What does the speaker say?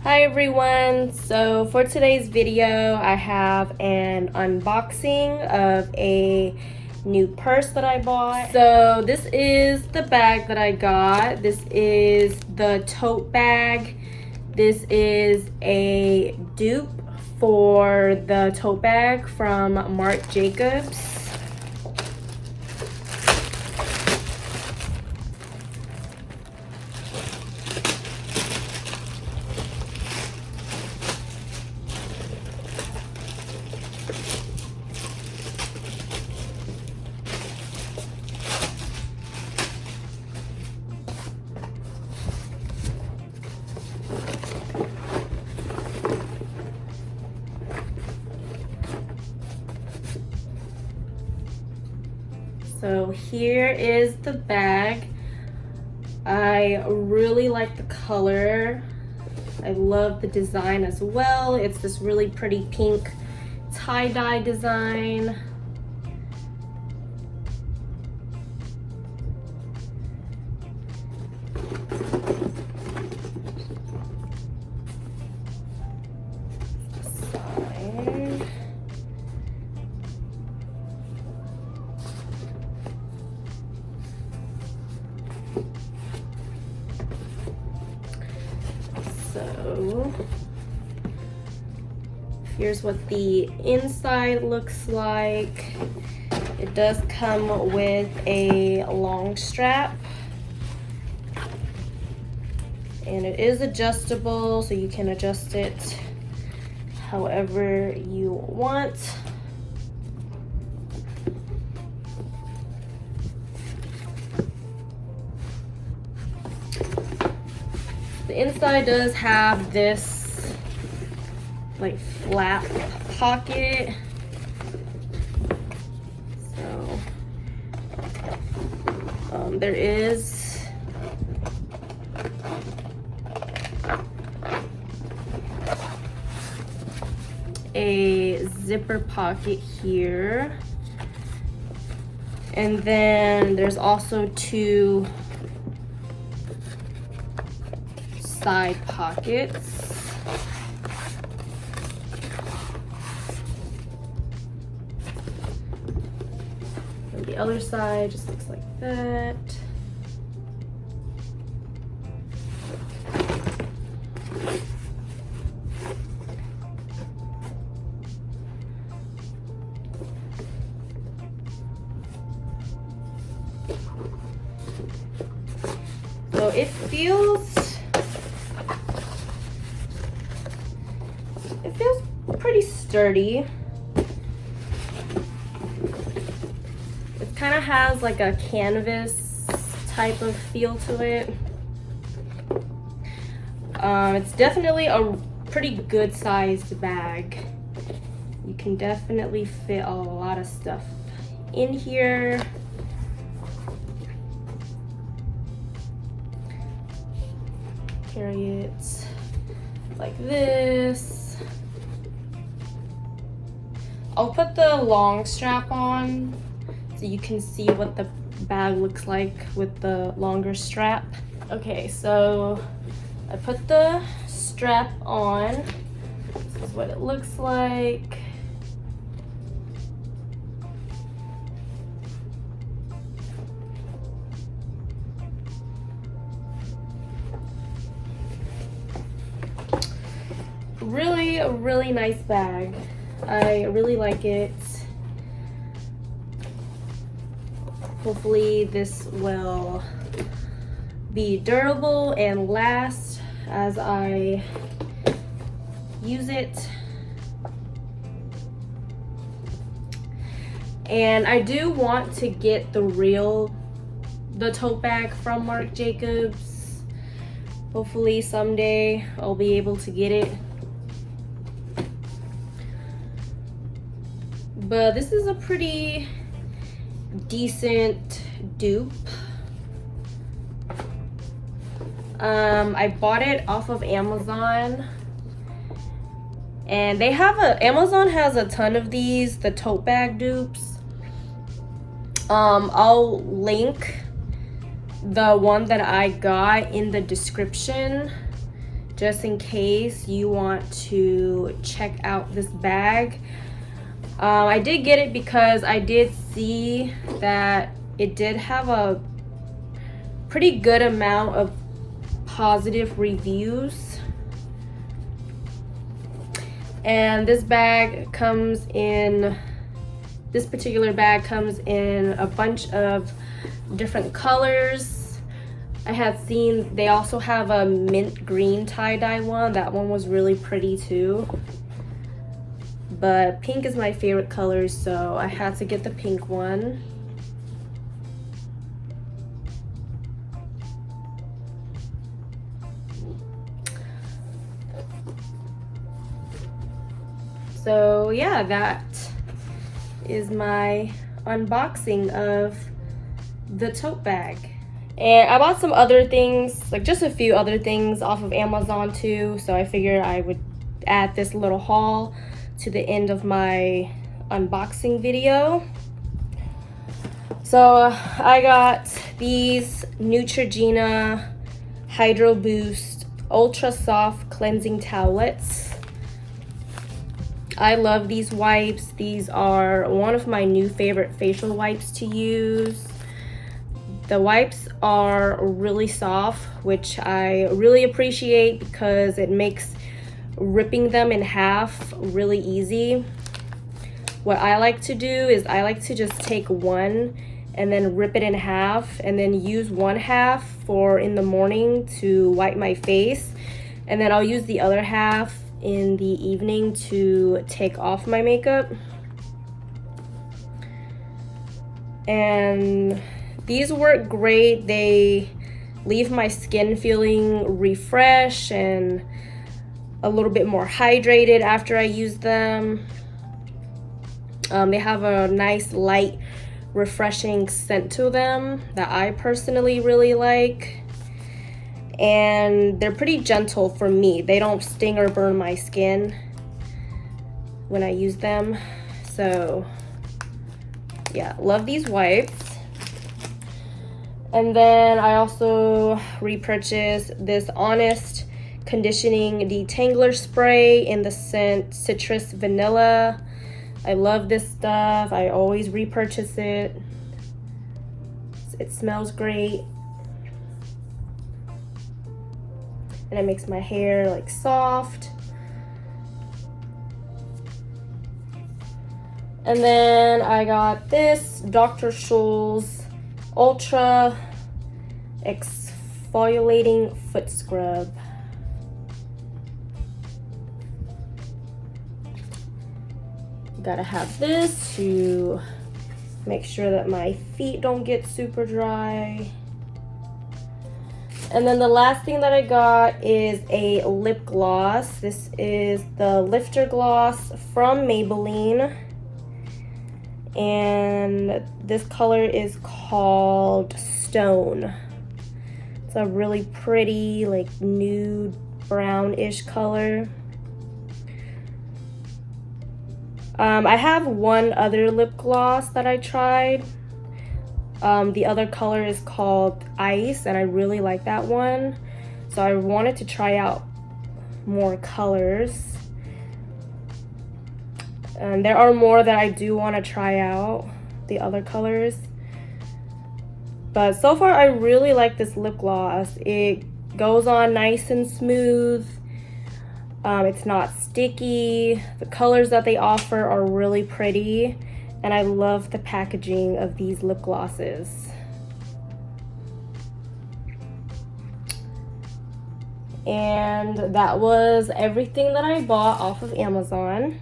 Hi everyone, so for today's video I have an unboxing of a new purse that I bought. So this is the bag that I got. This is the tote bag. This is a dupe for the tote bag from Marc Jacobs. So here is the bag. I really like the color. I love the design as well. It's this really pretty pink tie-dye design. So here's what the inside looks like. It does come with a long strap, and it is adjustable, so you can adjust it however you want. The inside does have this like flap pocket. So there is a zipper pocket here, and then there's also two side pockets. And the other side just looks like that. So it feels pretty sturdy. It kind of has like a canvas type of feel to it. It's definitely a pretty good sized bag. You can definitely fit a lot of stuff in here. Carry it like this. I'll put the long strap on so you can see what the bag looks like with the longer strap. Okay, so I put the strap on. This is what it looks like. Really nice bag. I really like it. Hopefully this will be durable and last as I use it. And I do want to get the tote bag from Marc Jacobs. Hopefully someday I'll be able to get it. But this is a pretty decent dupe. I bought it off of Amazon, and Amazon has a ton of these, the tote bag dupes. I'll link the one that I got in the description just in case you want to check out this bag. I did get it because I did see that it did have a pretty good amount of positive reviews. And this particular bag comes in a bunch of different colors. I had seen they also have a mint green tie-dye one. That one was really pretty too. But pink is my favorite color, so I had to get the pink one. So yeah, that is my unboxing of the tote bag. And I bought some other things, like just a few other things off of Amazon too, so I figured I would add this little haul to the end of my unboxing video. So I got these Neutrogena Hydro Boost Ultra Soft Cleansing Towelettes. I love these wipes. These are one of my new favorite facial wipes to use. The wipes are really soft, which I really appreciate because it makes ripping them in half really easy. What I like to do is I like to just take one and then rip it in half and then use one half for in the morning to wipe my face, and then I'll use the other half in the evening to take off my makeup. And these work great. They leave my skin feeling refreshed and a little bit more hydrated after I use them. They have a nice light refreshing scent to them that I personally really like. And they're pretty gentle for me. They don't sting or burn my skin when I use them. So yeah, love these wipes. And then I also repurchased this Honest Conditioning Detangler Spray in the scent Citrus Vanilla. I love this stuff. I always repurchase it. It smells great. And it makes my hair like soft. And then I got this Dr. Scholl's Ultra Exfoliating Foot Scrub. Gotta have this to make sure that my feet don't get super dry. And then the last thing that I got is a lip gloss. This is the Lifter Gloss from Maybelline. And this color is called Stone. It's a really pretty, like nude brownish color. I have one other lip gloss that I tried. The other color is called Ice, and I really like that one. So I wanted to try out more colors. And there are more that I do want to try out, the other colors. But so far, I really like this lip gloss. It goes on nice and smooth. It's not sticky. The colors that they offer are really pretty. And I love the packaging of these lip glosses. And that was everything that I bought off of Amazon.